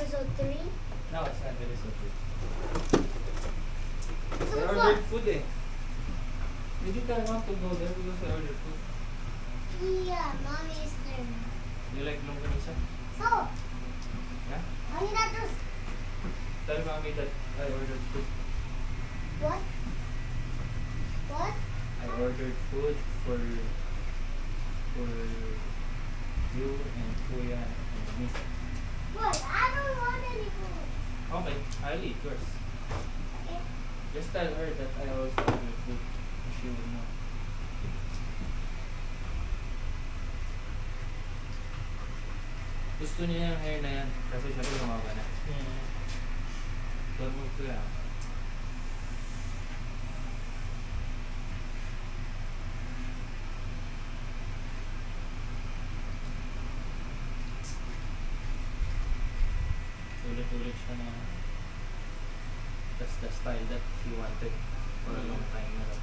episode 3? No, it's not very simple. So I what? ordered food eh. You didn't want to go there because I ordered food. Yeah, mommy is there. You like longganisa? So, Yeah? mommy not just Tell mommy that I ordered food. what? What? I ordered food for you and Kuya and me. What? I don't want any food. Okay, I'll eat yours. Okay. Just tell her that I also ordered food. She will know. Gusto niya yung hair na yan kasi sabi lumaba na. Huwag mo Kuya. Ulit-ulit siya na that's the style that he wanted for a long time na raw.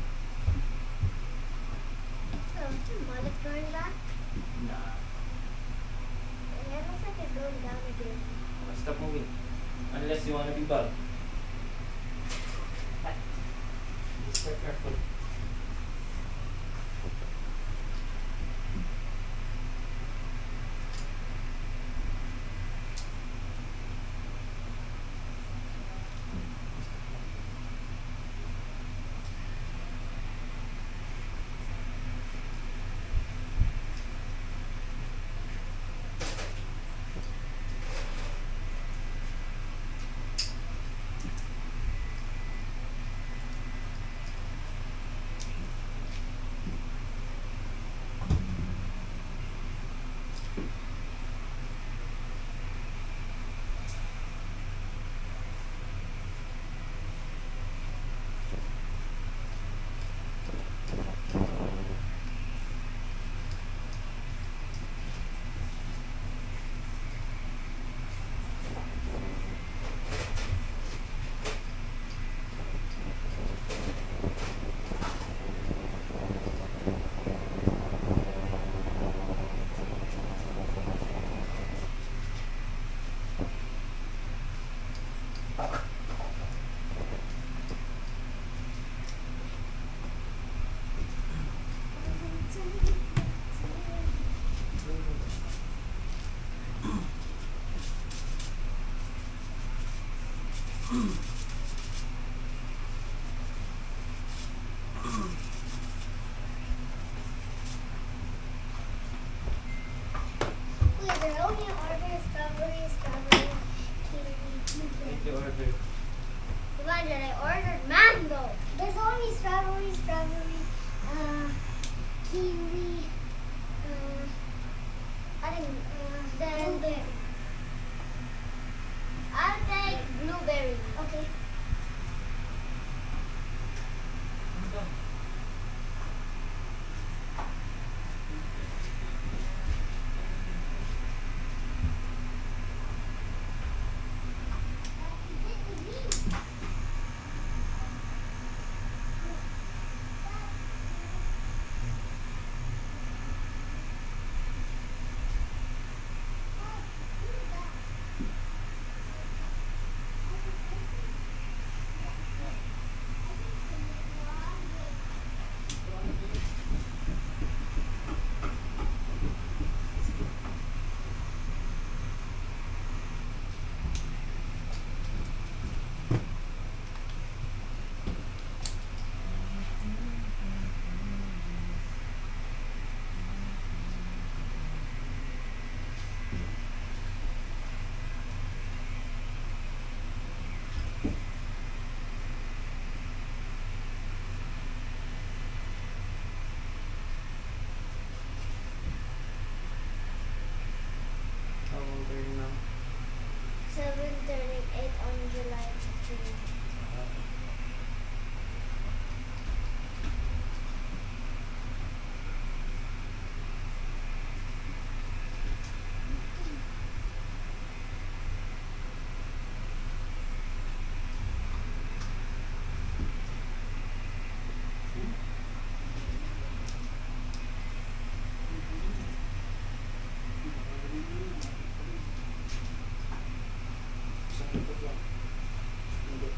Oh, mom is going back? Nah, Yeah, it looks like it's going down again. stop moving. Unless you wanna be bald. Just be careful. Wait, they're only ordering strawberry, kiwi, blueberry. If you order, Imagine, I ordered mango. There's only strawberry, kiwi, then blueberry. I'll take blueberry. Okay. ano ba? Ikot lang. Hindi.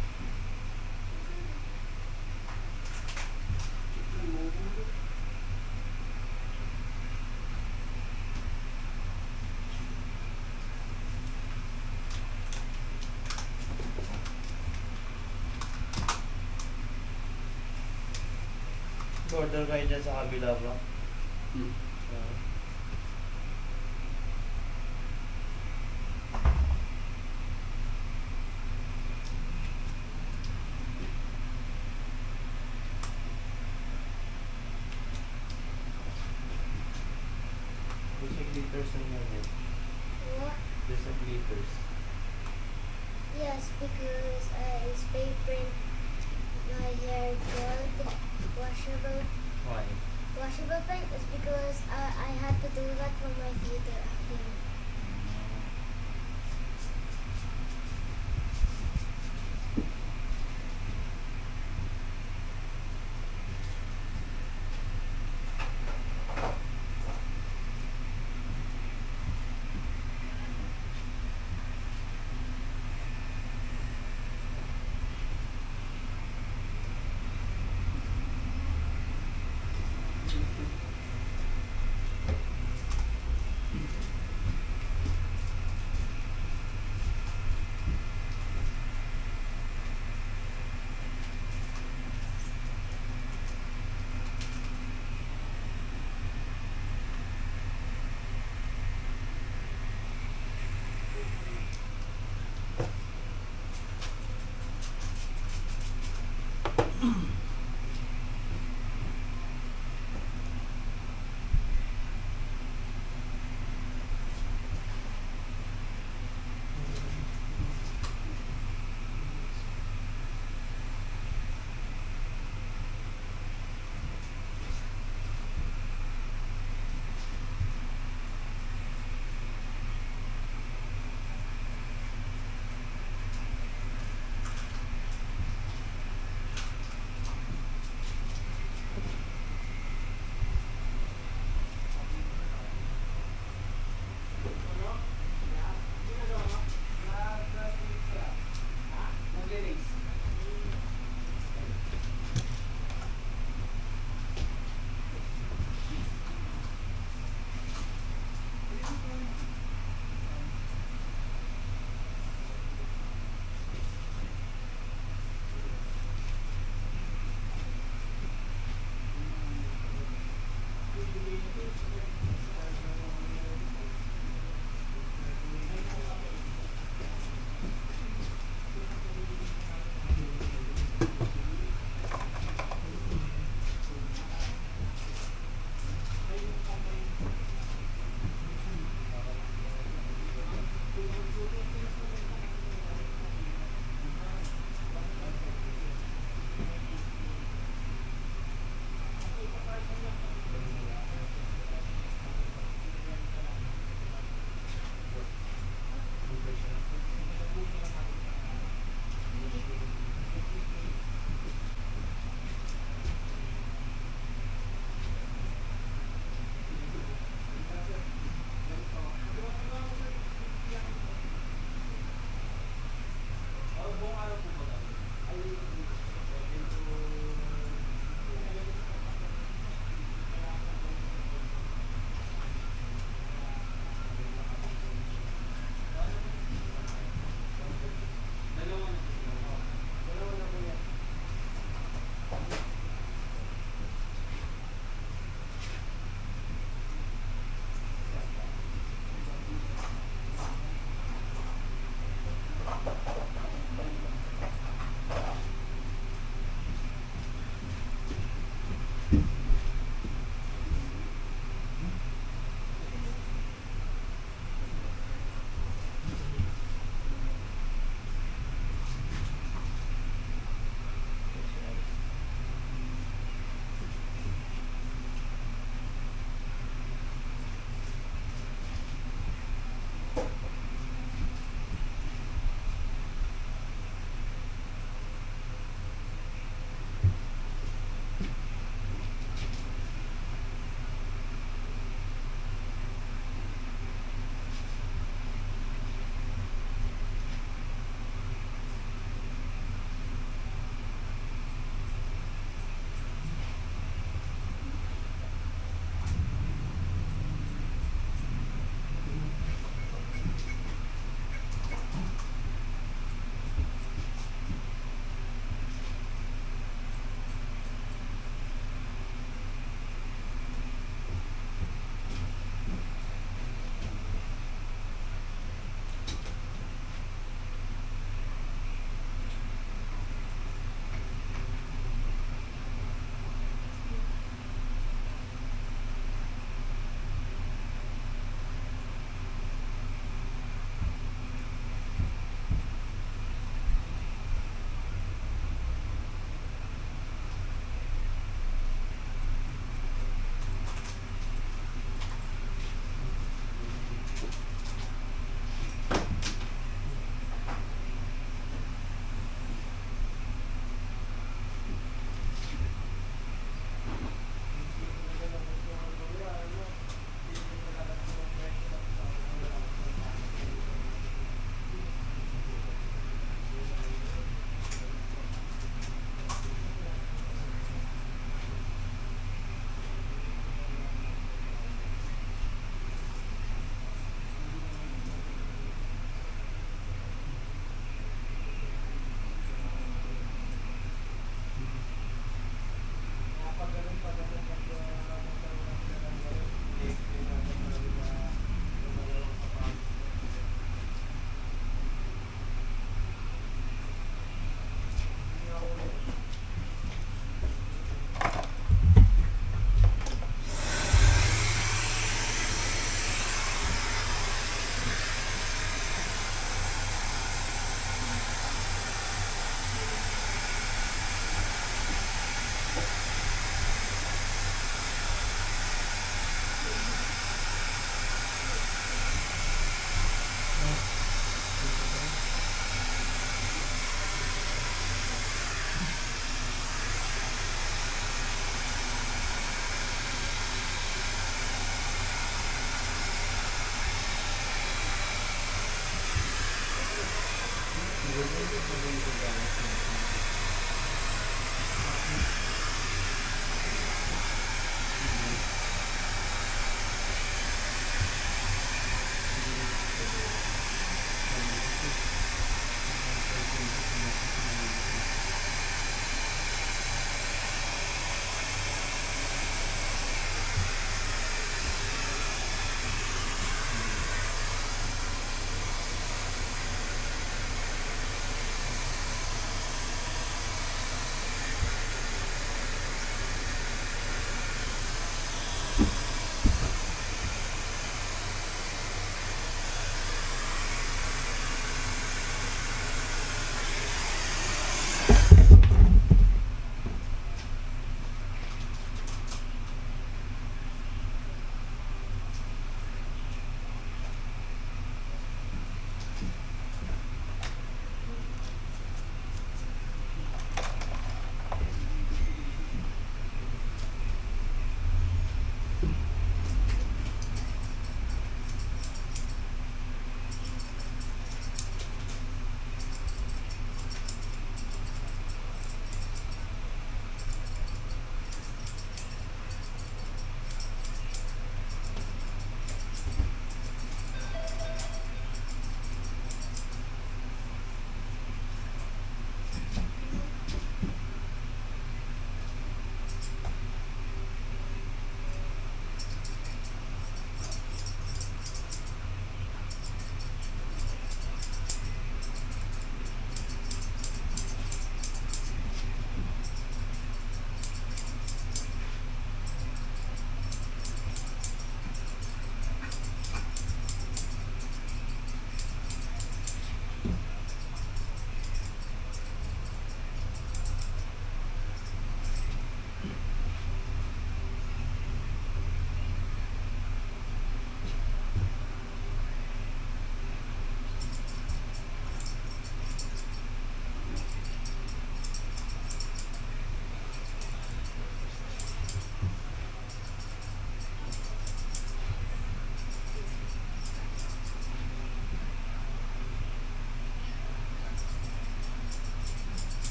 Order kayo dyan sa kabila ba? Hmm. Ah. There's a glitters on your head. What? There's a glitters. Yes, because I spray print my hair gold. Washable. Why? Washable paint is because I had to do that for my theater acting.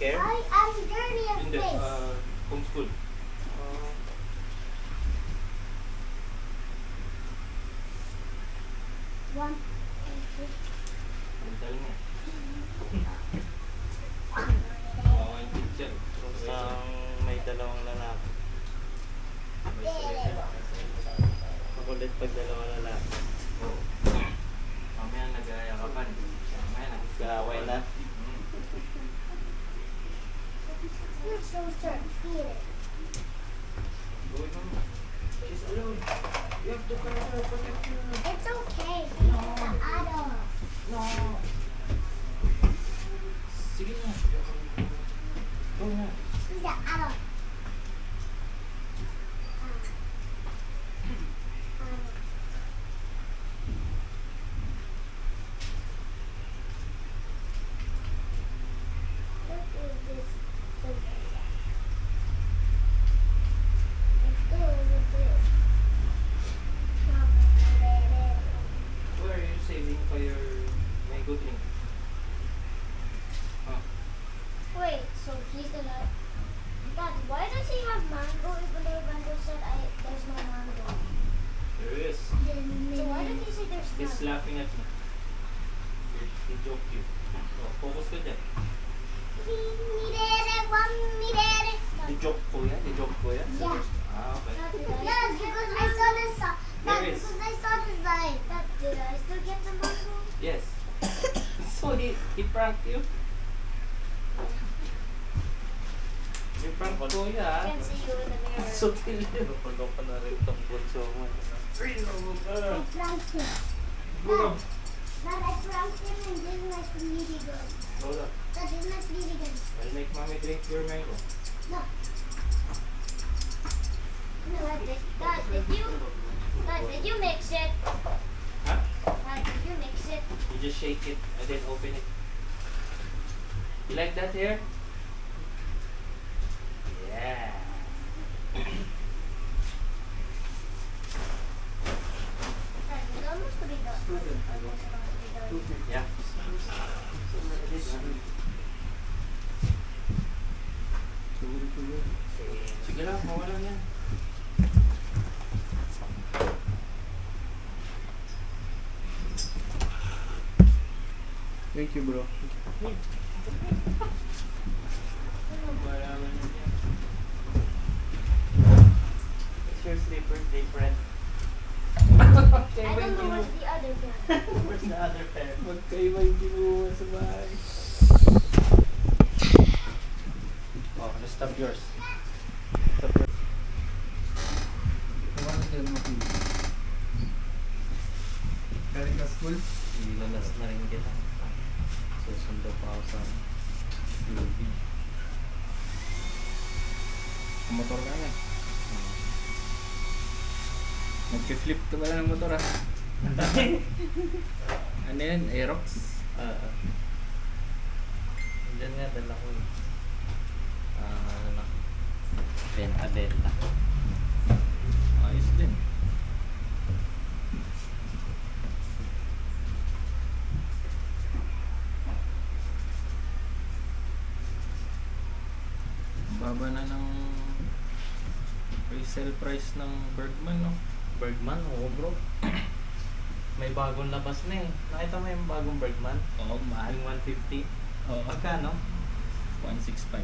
Care? I'm dirty of Hindi, face. homeschool. One, two, Mental nga. Oo, yung teacher. May dalawang lalaki. May salita. Makulit pag dalawang lalaki. Oo. Mamaya nag-ayakapan. Mamaya Kaaway na. You're so certain. Feel it. Go naman. She's alone. You have to protect her. It's okay. He's the adult. No. Sige na. Go na. He's the adult. I-joke you. Oh, focus ka dyan. I-joke ko yan? I-joke ko yan? Yeah. Ah, okay. Yes, because I saw the sign. There is. Because I saw the sign. Did I still get the mushroom? Yes. So he pranked you? Yung prank ko I yan. can see you in the mirror. Sutil yun. Napagaw pa na rin itong bunso mo. I pranked him. Bro. Dad, I pranked him and this is my sweetie gun. Hold up. That is my sweetie gun. I'll make mommy drink your mango. No. No, I did. Dad, did you mix it? Huh? Dad, did you mix it? You just shake it and then open it. You like that here? Yeah. Dad, it's almost to be done. Almost to be done. Yeah. Sige lang, mawala yan. Thank you, bro. Malaman yun yan. Is your slippers different? I don't know what's the other gun. Where's the other pair? Magkaiba yung kinuha sa bahay. Oh, let's stop yours. Kumano din mo kung galing ka school? Ilalas na rin kita. Susundo pa ako sa lubid. Motor ka na. Nag-flip ka ba ng motor ah? Ano yan? Aerox? Diyan nga, dala ko. Ano na. Benta. Ayos din. Baba na ng resale price ng Bergman, no? Bergman, oo bro. May bagong labas na eh. Nakita mo yung bagong Bergman? Oo, mahal. Yung 150? Oo, Magkano? 165.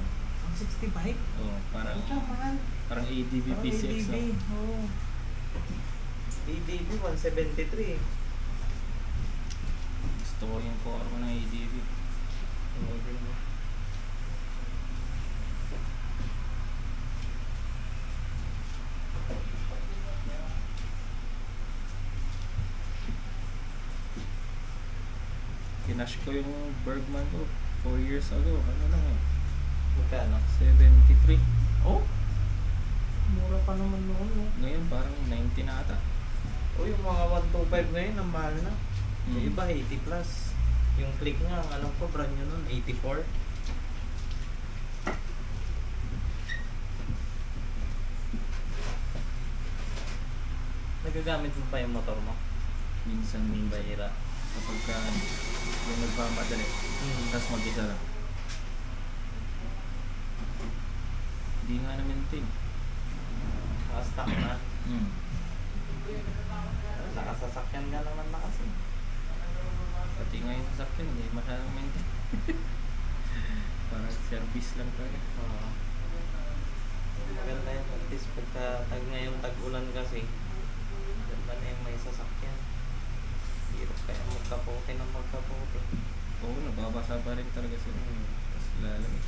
165? Oo, parang mahal. parang ADB PCX, no? Oo. ADB 173. Gusto ko yung core ko ng ADB. Oo, din mo. Kinash ko yung Bergman ko 4 years ago. Ano lang eh? Magkano? 73. Oh? Mura pa naman noon, no? Ngayon parang 90 na ata. O yung mga 125 ngayon, ang mahal na. Yung Mm. iba, 80 plus. Yung click nga, ang alam ko, brand nyo nun, 84. Nagagamit mo pa yung motor mo? Minsan Bahira. kapag ka yung nagmamadali. Tapos mag-isa lang. Hindi nga na-maintain. Stock na. Mm. Nakasasakyan ka naman na kasi. Pati nga yung sasakyan, hindi masyadong maintain. Parang service lang tayo. Oo. Maganda yun. At least pagka ngayong tag-ulan kasi, ganda na yung may sasakyan. Hirap kaya magkapote ng magkapote. Oo, nababasa pa rin talaga sila. Tapos lalamig.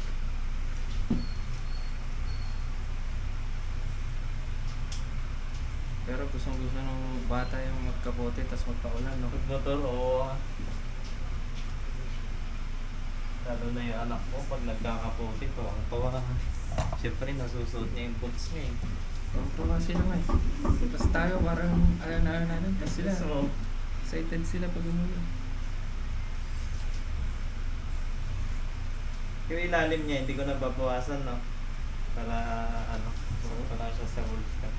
Pero gusto ng bata yung magkapote tapos magpaulan, no? Pag-motor, oo. Lalo na yung anak ko, pag nagkakapote, tuwang-tuwa. Siyempre, nasusuot niya yung boots niya eh. Tuwa sila nga eh. Tapos tayo parang alan-alan. Tapos sila, So, excited sila pag umulan. yung ilalim niya, hindi ko nababawasan, no? Para, wala siya sa wolf cut.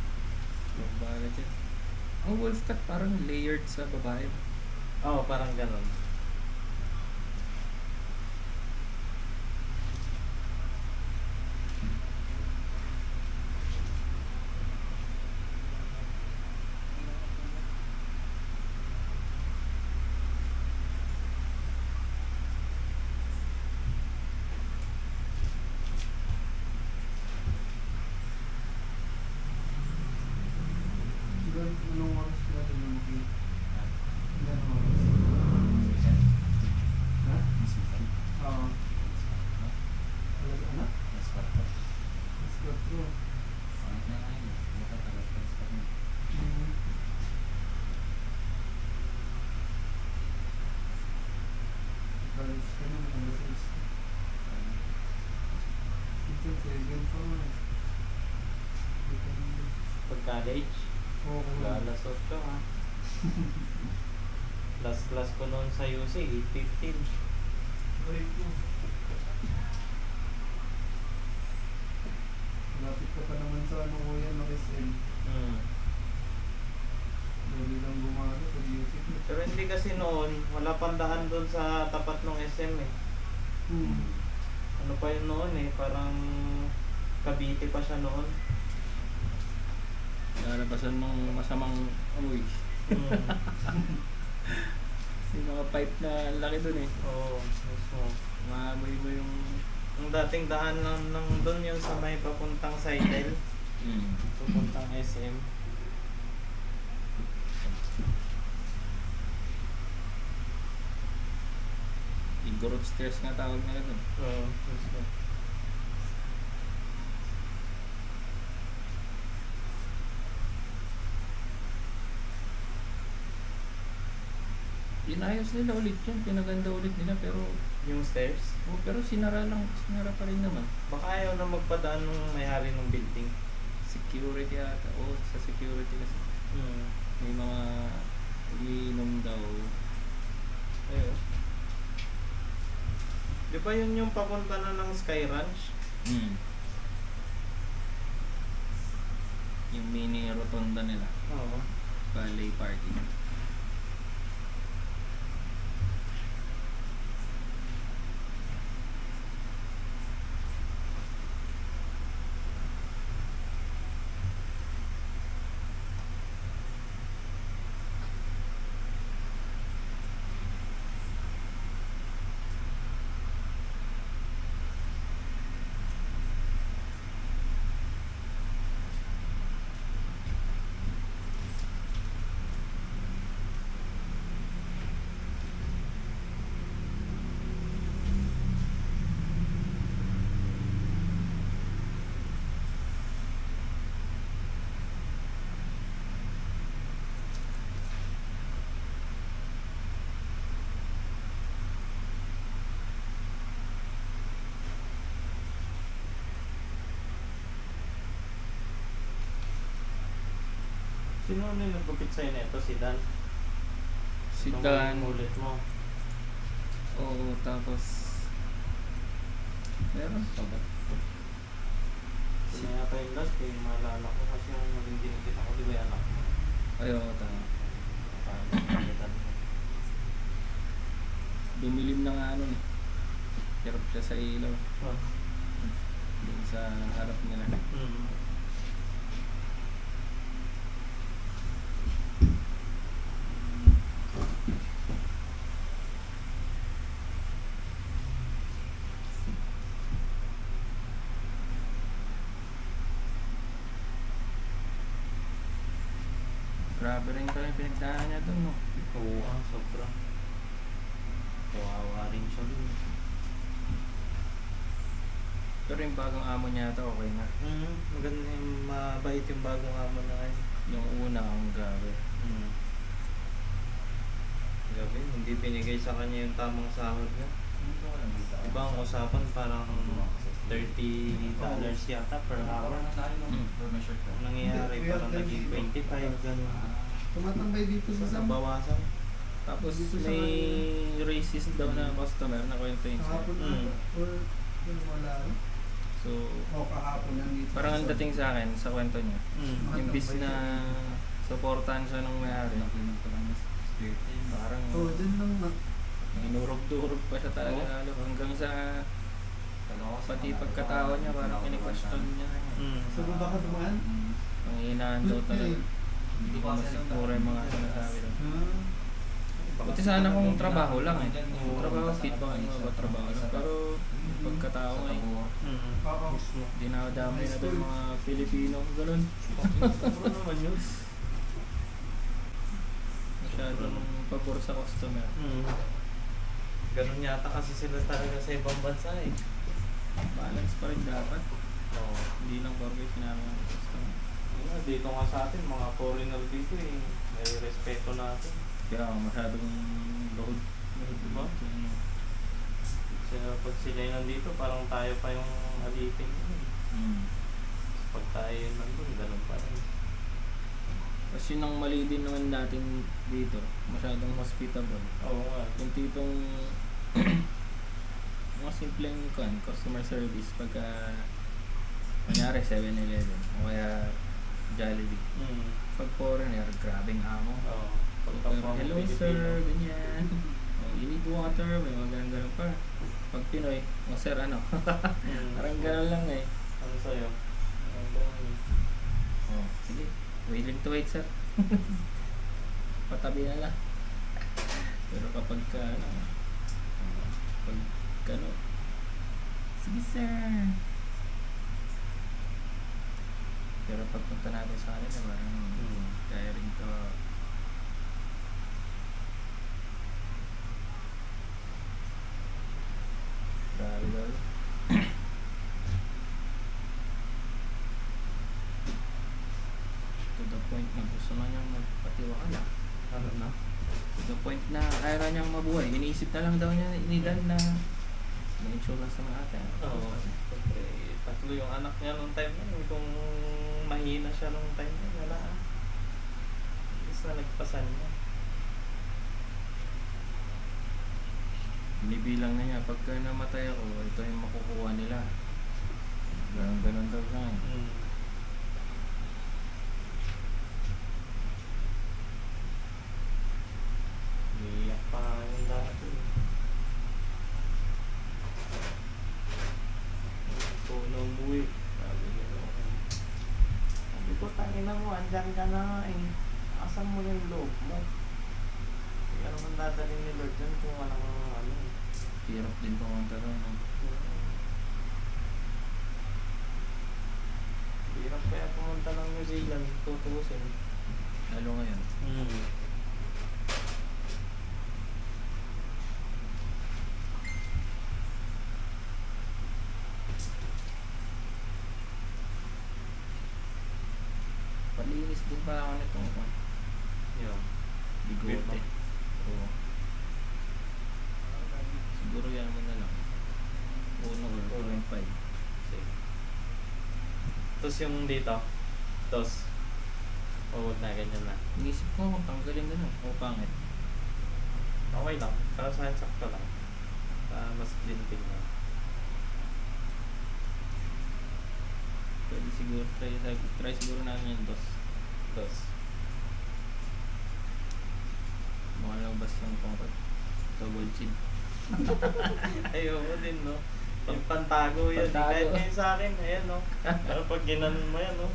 Magbaga dyan. Ang wolf cut parang layered sa babae. Oo, parang ganun. Ano na alas 6? Minsan 7 pa nga. Depende. Pag college, Oo, kung alas 8 ha. Last class ko noon sa UC, 8:15. break mo. Lapit ka pa naman sa ano ko yan, SM. Hmm. Dali lang gumano sa music. Pero hindi kasi noon, wala pang daan doon sa tapat ng SM eh. Ano pa yun noon eh, parang Cavite pa siya noon. Lalabasan ng masamang amoy. Hmm. Yung mga pipe na ang laki dun eh. Oo, mismo. Maamoy mo yung... Ang dating daan lang ng doon yun sa may papuntang Seidel, papuntang SM. Igorot stairs nga tawag nila dun. Oo, mismo. Inayos nila ulit yun, pinaganda ulit nila pero Yung stairs, pero sinara pa rin naman. baka ayaw na magpadaan ng may-ari ng building. Security ata, sa security kasi. Hmm. May mga umiinom daw. Ayun. Di ba yun yung papunta na ng Sky Ranch? Yung mini rotonda nila, Oo. ballet party. Sino na nagpupit sa'yo nito? Si Dan? Si Nung Dan, ulit mo. oo, tapos meron pa ba? Sino yata yung last eh, maalala ko kasi yung naging dinigit ako, di ba yan ako? Ayaw, tama. Parang Dumilim na nga ano eh. Hirap siya sa ilaw. Oh. Doon sa harap nila. Mm. Grabe rin pala yung pinagdaanan niya doon, no? Oo, sobra. Kawawa rin siya dun. Pero yung bagong amo niya ata okay na. Maganda yung mabait yung bagong amo na ngayon. Yung una ang gabi. Gabi, hindi binigay sa kanya yung tamang sahod niya. Diba ang usapan parang $30 yata per hour. Ang nangyayari parang naging 25, gano'n. Tumatambay dito sa So, Sam. nabawasan. Tapos Dito sa may racist daw na customer na kwento yun sa'yo. Kahapon na. Or wala. So, O kahapon nandito. parang ang dating sa akin, sa kwento niya, imbis na supportahan siya ng may-ari, parang Oo, dyan lang na. inurog-durog pa siya talaga lalo hanggang sa pati pagkatao niya parang kini-question niya. Sa baba ka dumaan? Ang hinaan daw talaga. Hindi ko masigmura yung mga sinasabi daw. Buti sana kung trabaho lang eh. Trabaho, feedback, ano ba trabaho lang. Pero pagkatao nga eh. Oo. Dinadamay na doon mga Pilipino. Ganun. Ano naman yun? Masyadong pabor sa customer. Ganun yata kasi sila talaga sa ibang bansa eh. Balance pa rin dapat. Oo. Hindi lang porke sinabi ng customer. Dito nga sa atin, mga foreigner dito eh. May respeto natin. Kaya masyadong load. Diba? Kapag sila yung nandito, parang tayo pa yung alipin. Pag tayo yung nandun, ganun pa rin. Kasi yun ang mali din naman natin dito. Masyadong hospitable. Oo nga. Yung tipong mga simpleng customer service pagka kunyari 7-Eleven o kaya Jollibee. Pag foreigner, grabing amo. Oo. Hello sir, ganyan. Oh, you need water, may mga ganun pa. Pag Pinoy, oh sir ano? Parang ganun lang eh. Ano sa'yo? Oh, sige. Willing to wait sir. Patabi na lang. Pero kapag sige sir. Pero pagpunta natin sa kanila, parang kaya rin ka. Grabe daw. To the point na gusto na niyang magpatiwala. Ano na? To the point na ayaw na niyang mabuhay. Iniisip na lang daw niya ni Dan na may insurance naman ata. Oo. Siyempre, tatlo yung anak niya nung time na yun. Kung mahina siya nung time na yun, wala. Imbis na nagpasan niya. Binibilang na niya, pagka namatay ako, ito yung makukuha nila. Ganun daw siya. Iiyak pa nga yung dati. Ito na umuwi. Sabi niya, sabi ko, tangina mo, andyan ka na eh. Asan mo yung loob mo? Kaya naman dadalhin ni Lord dyan kung walang ano. Hirap din pumunta doon. No? Hirap kaya pumunta ng New Zealand, tutuusin. Lalo ngayon. Palinis din pala ako nitong Yun. bigote. Oo. Siguro yan mo na lang. 1 or 1.5. Sige. Tapos yung dito, dos. O huwag na, ganyan na. Inisip ko kung tanggalin na lang. O pangit. Okay lang, para sa akin sakto lang. Mas linting lang. Pwede siguro try siguro namin yung dos. Dos. Mukhang lang basta yung pangkat. Double chin. Ayoko din, no? Yung pantago yun. Pantago. Kahit ngayon sa akin, ayan, no? Pero pag ginanon mo yan, no?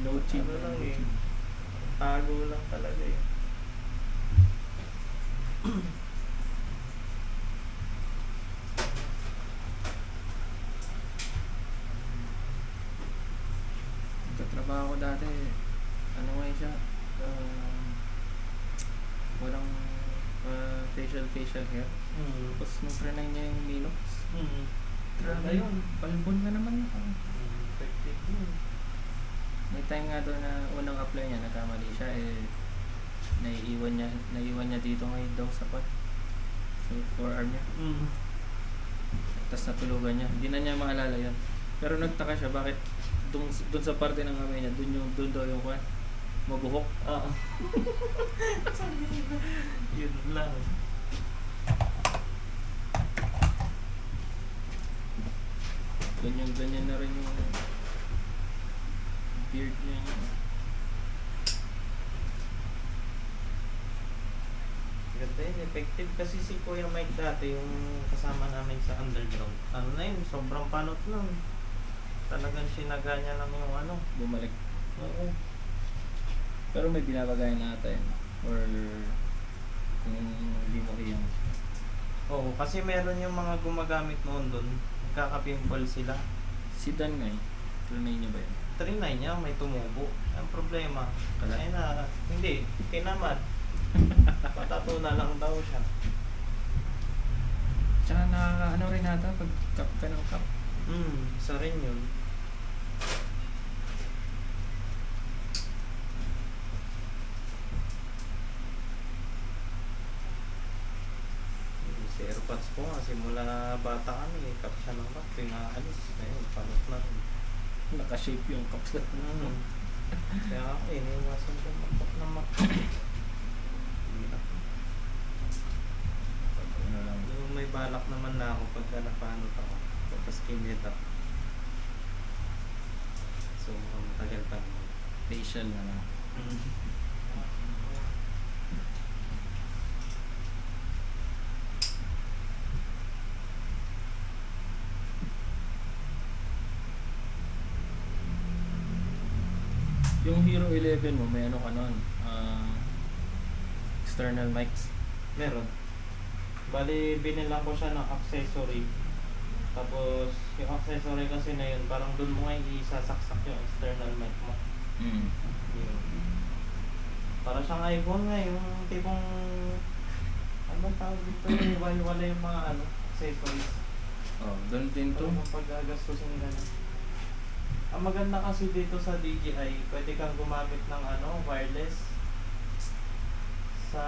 No chin. Ano lang no eh. chin. Tago lang talaga eh. Nagtatrabaho ko dati, ano nga siya, walang facial hair. Tapos nung trinay niya yung Minox, grabe Ayun. yun, balbon na naman ako. Effective yun. May time nga doon na unang apply niya, nagkamali siya, naiiwan niya dito ngayon daw sa pot. So, forearm niya. Tapos natulugan niya, hindi na niya maalala yun. Pero nagtaka siya, bakit dun sa parte ng kamay niya, dun daw yung kwan, mabuhok. Oo. Yun lang. Ganyan na rin yung beard niya. Ganda yun, effective. Kasi si Kuya Mike dati, yung kasama namin sa underground. Ano na yun, sobrang panot nun. Talagang sinaga niya lang yung ano. Bumalik. Oo. Pero may binabagayan na ata yun. Or kung hindi mo iyang. Oo, kasi meron yung mga gumagamit noon doon. Nagkaka-pimple sila. Si Dan nga eh. Trinay niya ba yun? Trinay niya, may tumubo. Ang problema, Kalat? ay na, hindi, kinamad. Patato na lang daw siya. Tsaka nakakaano rin ata pag cup ka ng cup. Isa rin yun. Zero spots ko nga, simula bata kami, cup siya ng cup, pinaalis. Ayun, panot na rin. Naka-shape yung cups na. Kaya ako, iniwasan ko makap na makap. Ano lang. Yung may balak naman na ako pagka napanot ako, tapos kinit up. So, matagal pa naman. Facial na lang. Yung Hero 11 mo, may ano ka nun? External mics. Meron. Bali, binilang ko siya ng accessory. Tapos, yung accessory kasi na yun, parang dun mo nga isasaksak yung external mic mo. Yun. Para siyang iPhone nga, yung tipong, ano ba tawag dito, wala yung mga ano, accessories. Oh, ganun din to. Ito yung paggagastusin gano'n. Ang maganda kasi dito sa DJI, pwede kang gumamit ng ano, wireless. Sa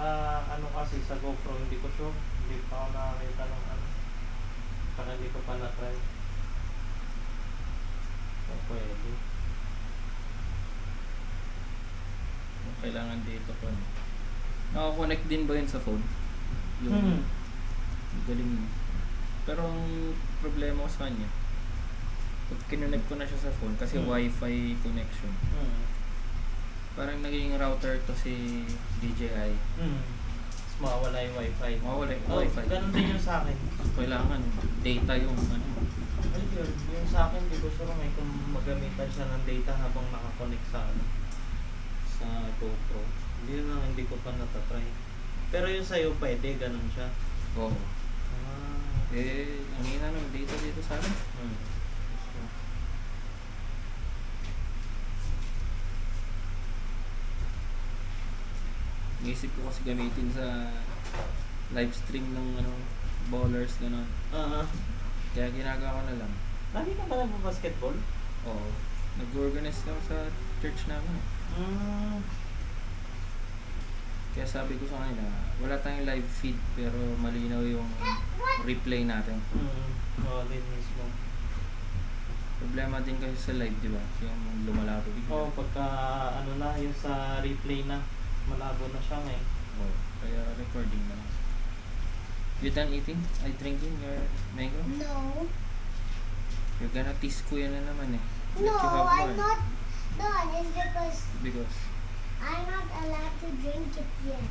ano kasi, sa GoPro, hindi ko sure. Hindi pa ako nakakita ng ano. Saka hindi ko pa na-try. So, pwede. Kailangan dito po. Nakakonect din ba yun sa phone? Yung galing mo. Pero ang problema ko sa kanya, pag kinonect ko na siya sa phone, kasi Wi-Fi connection, parang naging router to si DJI. Tapos mawawala yung wifi. Mawawala yung Oh, Wi-Fi. ganun din yung sa akin. Kailangan data yung ano. Ay, yun. Yung sa akin, di ko sure may kung magamitan siya ng data habang nakakonect sa ano, sa GoPro. Hindi ko pa natatry. Pero yung sa'yo pwede, ganun siya. Oo. Ah. Ang hina ng data dito sa akin. Naisip ko kasi gamitin sa live stream ng ano, ballers, gano'n. Kaya ginagawa ko na lang. Lagi ka ba nagbabasketball? Oo. Nag-organize lang sa church namin. Kaya sabi ko sa kanila, wala tayong live feed pero malinaw yung replay natin. Oo, din mismo. Problema din kasi sa live, di ba? Yung lumalaro bigla. Oo, pagka ano na, yung sa replay na, malabo na siya ngayon. Oo. Kaya recording na lang. You done eating? Are you drinking your mango? No. You're gonna tease kuya na naman eh. Let No, you have I'm one. not done. It's Because I'm not allowed to drink it yet.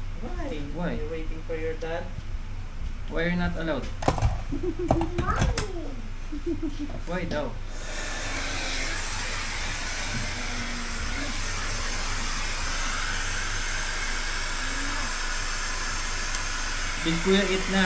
Why? You're waiting for your dad? why are you not allowed? Mommy. Why daw? Big kuya, eat na.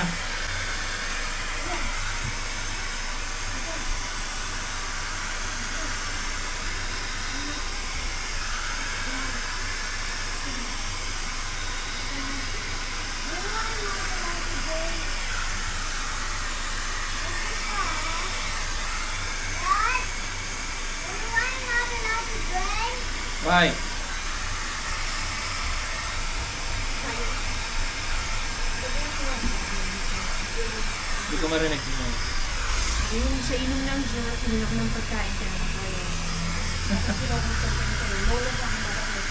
Why? Hindi ko marinig mo. Yung sa inom lang siya, inom ako ng pagkain kaya nakakaya. Kasi ako ng pagkain kayo, lola pa ako marami.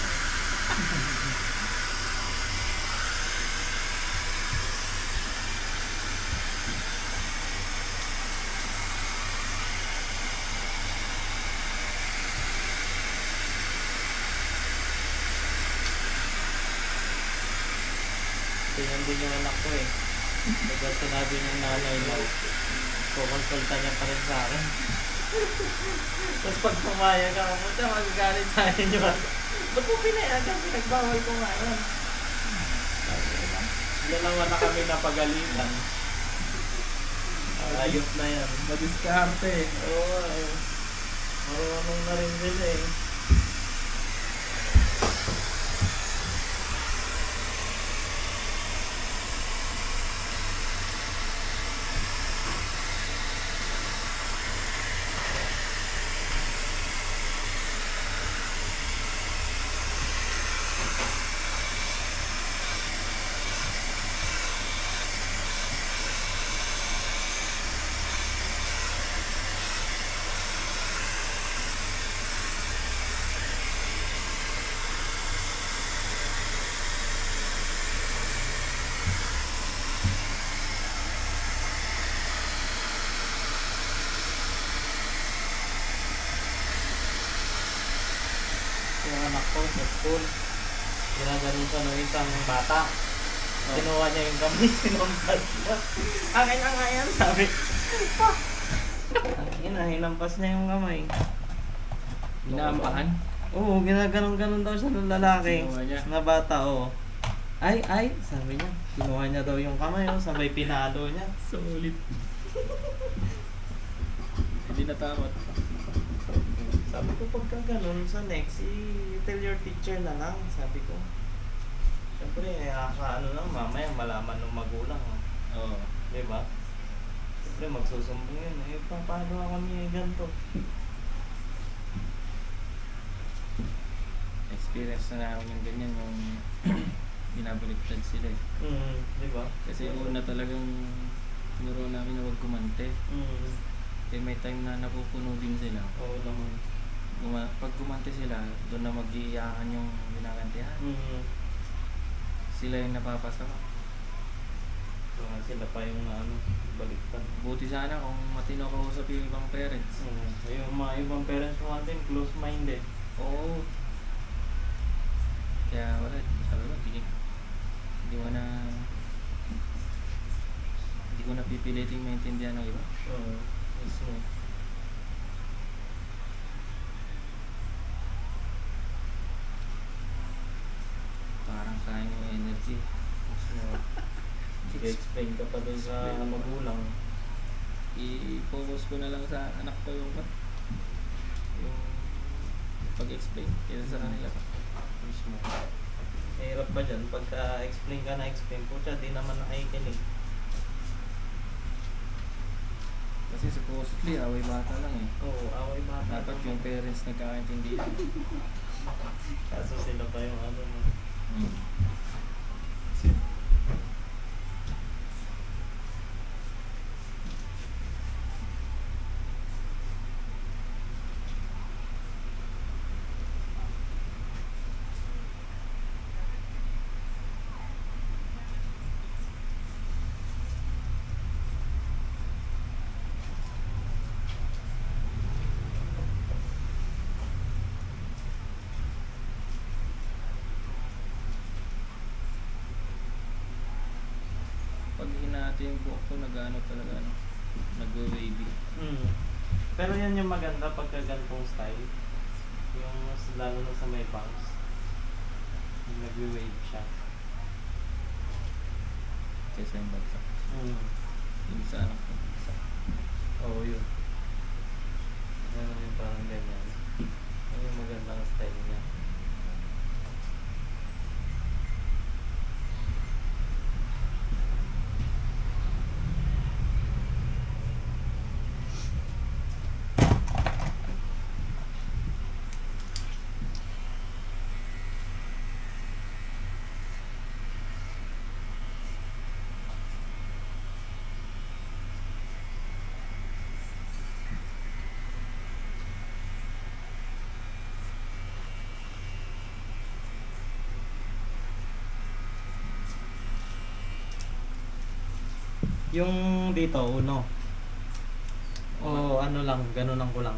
Tingnan din yung anak ko eh. Pagka sinabi ng nanay na, kukonsulta niya pa rin sa akin. Tapos pag pumayag ako, puta magagalit sa akin yung anak. Ba't mo pinayagan? Pinagbawal ko nga yan. Dalawa na kami napagalitan. Ayos na yan. Madiskarte eh. Oo eh. Marunong na rin sila eh. ko sa school. Ginaganon siya ng isang bata. Kinuha niya yung kamay, sinumpas niya. Akin na nga yan, sabi. Hinampas niya yung kamay. Inaampahan? Oo, ginaganon-ganon daw siya ng lalaki. Kinuha niya. Na bata, oo. Ay, sabi niya. Kinuha niya daw yung kamay, sabay pinalo niya. Sulit. Hindi natakot. Sabi ko, pagka ganun, sa next, tell your teacher na lang, sabi ko. Siyempre, ano lang, mamaya malaman ng magulang. Oo. Diba? Siyempre, magsusumbong yun. Paano kami ganito? Experience na namin yung ganyan, yung binabaliktad sila eh. Diba? Kasi una talagang tinuro namin na huwag gumante. Eh may time na napupuno din sila. Oo naman. Pag gumante sila, doon na mag-iiyakan yung ginagantihan. Sila yung napapasama. Sila pa yung baliktad. Buti sana kung matino kausap yung ibang parents. Yung mga ibang parents mo natin, close-minded. Oo. Kaya wala, sabi ko, hindi ko na pipiliting maintindihan ng iba. Oo, mismo. Parang sayang yung energy. Explain ka pa dun sa magulang. I-focus ko na lang sa anak ko yung pag-explain kaysa sa kanila pa. Mismo. Mahirap ba dyan? Pagka-explain ka na explain po siya, di naman nakikinig. Kasi supposedly, away bata lang eh. Oo, away bata. Dapat yung parents nagkakaintindihan. Kaso sila pa yung mo. Pag hinati yung buhok ko, nag-ano talaga, nag-wavy. Pero yan yung maganda pagka ganitong style. Yung lalo na sa may bangs. Yung nag-wave siya. Kaysa yung bagsak. Yung sa anak ko. Oo, yun. Yan yung parang ganyan. Yan yung magandang style niya. Yung dito, uno. O ano lang, ganunan ko lang.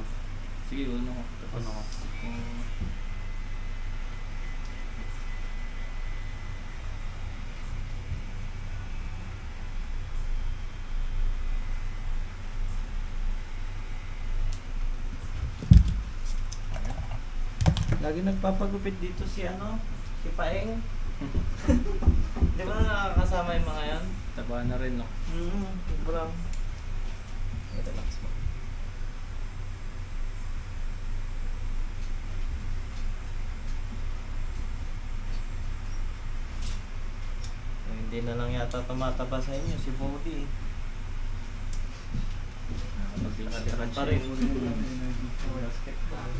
Sige, uno ko. Tapos, Uno ko. kung Lagi nagpapagupit dito si si Paeng. Di ba nakakasama yung mga yan? taba na rin, no? Sobrang. Relax mo. Hindi na lang yata tumataba sa inyo si Bodhi. Nakapaglakad Pa rin. Basketball.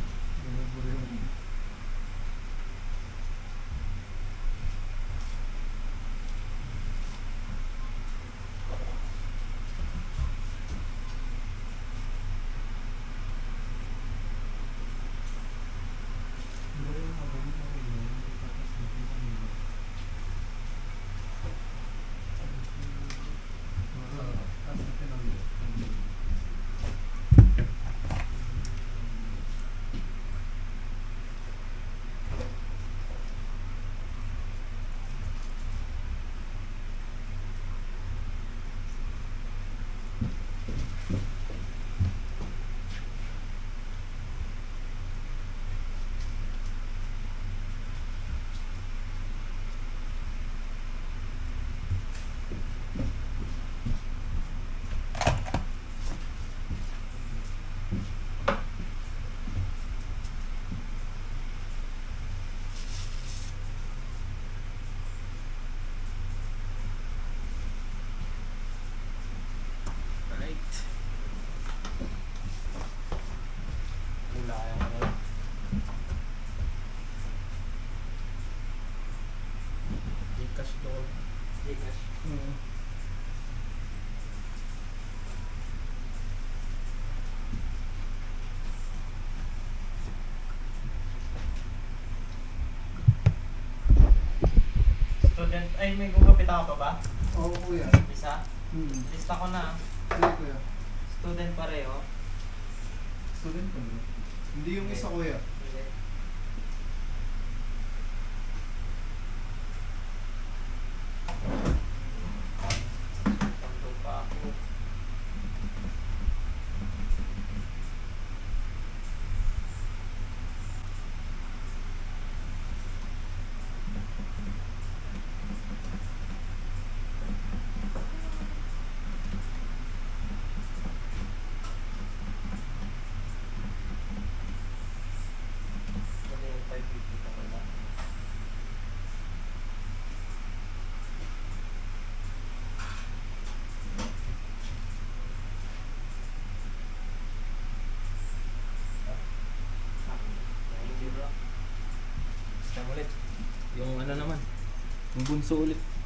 Student, ay may gugapit ako pa ba? Oo, kuya. Isa? Lista ko na. Sige, kuya. Student pareho. Student pa ba? Hindi yung isa, kuya. Hindi. Tanto pa ako. Ano yung 550 ko wala? Basta ulit. Yung ano naman. Yung bunso ulit.